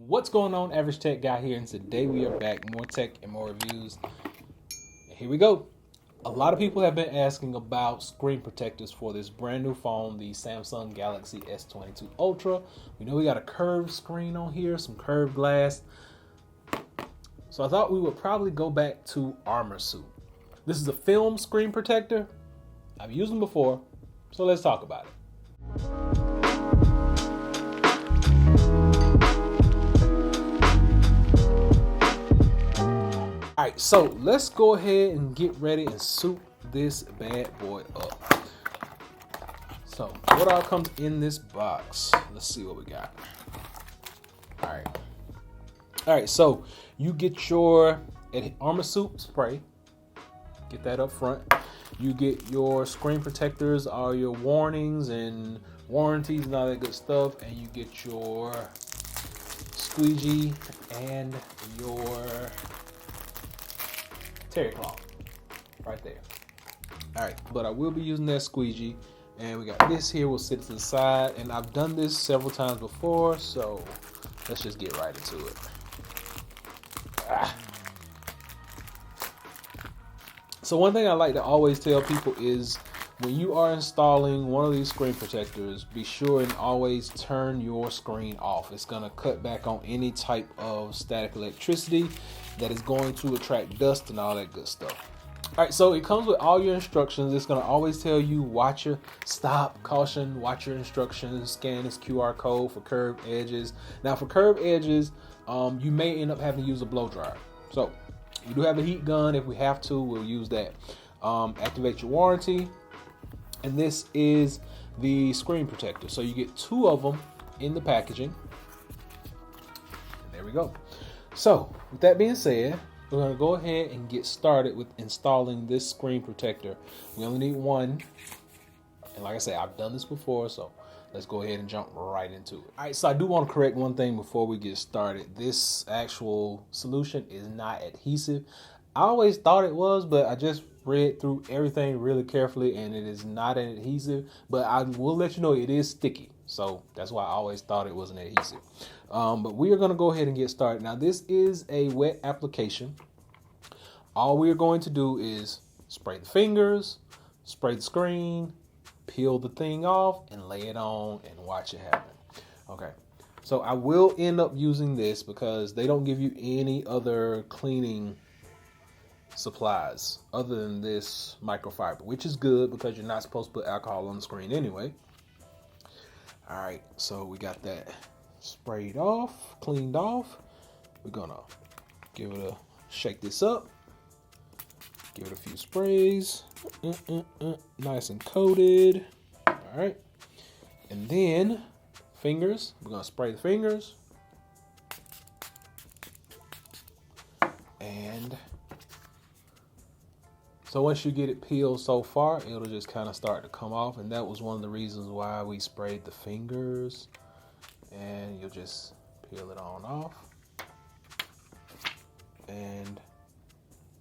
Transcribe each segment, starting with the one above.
What's going on, Average Tech Guy here, and today we are back, more tech and more reviews. And here we go. A lot of people have been asking about screen protectors for this brand new phone, the Samsung Galaxy S22 Ultra. We know we got a curved screen on here, some curved glass. So I thought we would probably go back to ArmorSuit. This is a film screen protector. I've used them before, so let's talk about it. Alright, so let's go ahead and get ready and suit this bad boy up. So, what all comes in this box? Let's see what we got. Alright, so you get your ArmorSuit spray. Get that up front. You get your screen protectors, all your warnings and warranties and all that good stuff. And you get your squeegee and your terry cloth right there. All right, but I will be using that squeegee, and we got this here. We'll sit to the side, and I've done this several times before, so let's just get right into it. So one thing I like to always tell people is when you are installing one of these screen protectors, be sure and always turn your screen off. It's going to cut back on any type of static electricity that is going to attract dust and all that good stuff. All right, so it comes with all your instructions. It's going to always tell you watch your stop, caution, watch your instructions, scan this QR code for curved edges. Now for curved edges, you may end up having to use a blow dryer. So we do have a heat gun. If we have to, we'll use that. Activate your warranty. And this is the screen protector. So you get two of them in the packaging. And there we go. So with that being said, we're going to go ahead and get started with installing this screen protector. We only need one. And like I said, I've done this before, so let's go ahead and jump right into it. All right, so I do want to correct one thing before we get started. This actual solution is not adhesive. I always thought it was, but I just read through everything really carefully, and it is not an adhesive, but I will let you know it is sticky. So that's why I always thought it was an adhesive. But we are going to go ahead and get started. Now, this is a wet application. All we are going to do is spray the fingers, spray the screen, peel the thing off, and lay it on and watch it happen. Okay, so I will end up using this because they don't give you any other cleaning supplies other than this microfiber, which is good because you're not supposed to put alcohol on the screen anyway. All right, so we got that sprayed off, cleaned off. We're gonna give it a shake this up, give it a few sprays, nice and coated. All right, and then fingers, we're gonna spray the fingers, and so once you get it peeled so far, it'll just kind of start to come off. And that was one of the reasons why we sprayed the fingers. And you'll just peel it on off. And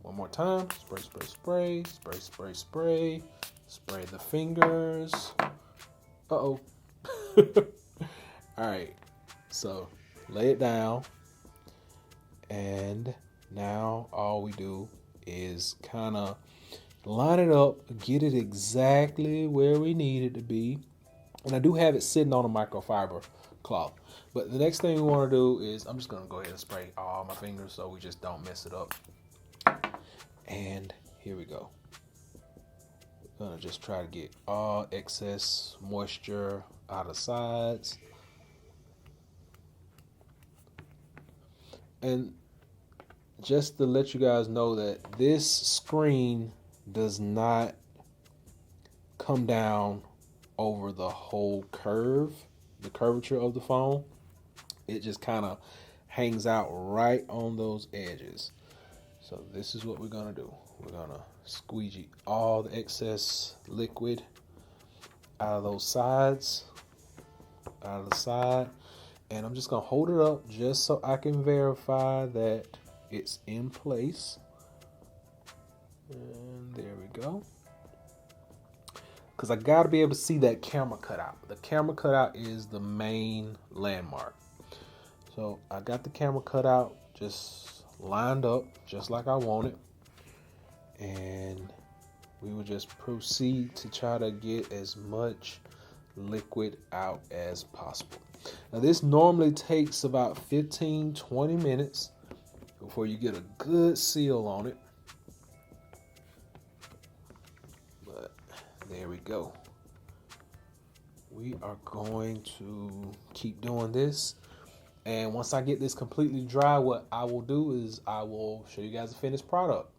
one more time, spray, spray, spray, spray, spray, spray, spray the fingers. Uh-oh. All right, so lay it down. And now all we do is kind of line it up, get it exactly where we need it to be. And I do have it sitting on a microfiber cloth. But the next thing we want to do is, I'm just going to go ahead and spray all my fingers so we just don't mess it up. And here we go. We're going to just try to get all excess moisture out of the sides. And just to let you guys know that this screen does not come down over the whole the curvature of the phone. It just kind of hangs out right on those edges. So this is what we're gonna do. We're gonna squeegee all the excess liquid out of those sides, out of the side, and I'm just gonna hold it up just so I can verify that it's in place. And there we go. Because I got to be able to see that camera cutout. The camera cutout is the main landmark. So I got the camera cut out, just lined up, just like I wanted. And we will just proceed to try to get as much liquid out as possible. Now this normally takes about 15-20 minutes before you get a good seal on it. But there we go. We are going to keep doing this. And once I get this completely dry, what I will do is I will show you guys the finished product.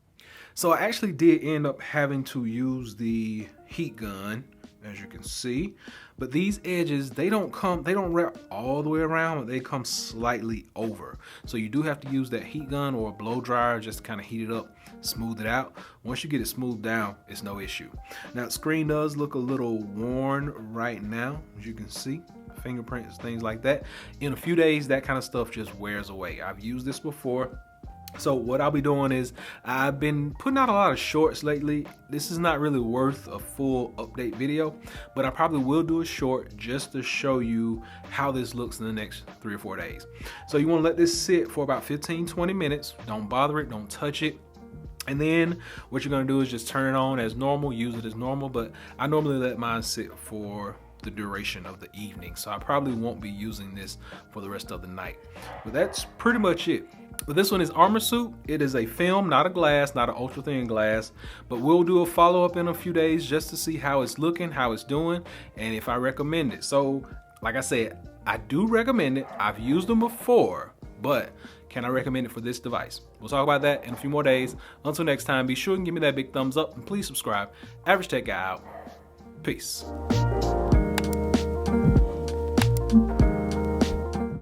So I actually did end up having to use the heat gun, as you can see, but these edges, they don't wrap all the way around, but they come slightly over. So you do have to use that heat gun or a blow dryer just to kind of heat it up, smooth it out. Once you get it smoothed down, it's no issue. Now the screen does look a little worn right now, as you can see. Fingerprints, things like that. In a few days, that kind of stuff just wears away. I've used this before. So what I'll be doing is I've been putting out a lot of shorts lately. This is not really worth a full update video, but I probably will do a short just to show you how this looks in the next 3 or 4 days. So you want to let this sit for about 15-20 minutes. Don't bother it, don't touch it. And then what you're going to do is just turn it on as normal, use it as normal, but I normally let mine sit for the duration of the evening, so I probably won't be using this for the rest of the night. But that's pretty much it. But this one is ArmorSuit. It is a film, not a glass, not an ultra thin glass, but we'll do a follow-up in a few days just to see how it's looking, how it's doing, and if I recommend it. So like I said, I do recommend it. I've used them before, but can I recommend it for this device? We'll talk about that in a few more days. Until next time, be sure and give me that big thumbs up and please subscribe. Average Tech Guy out. Peace.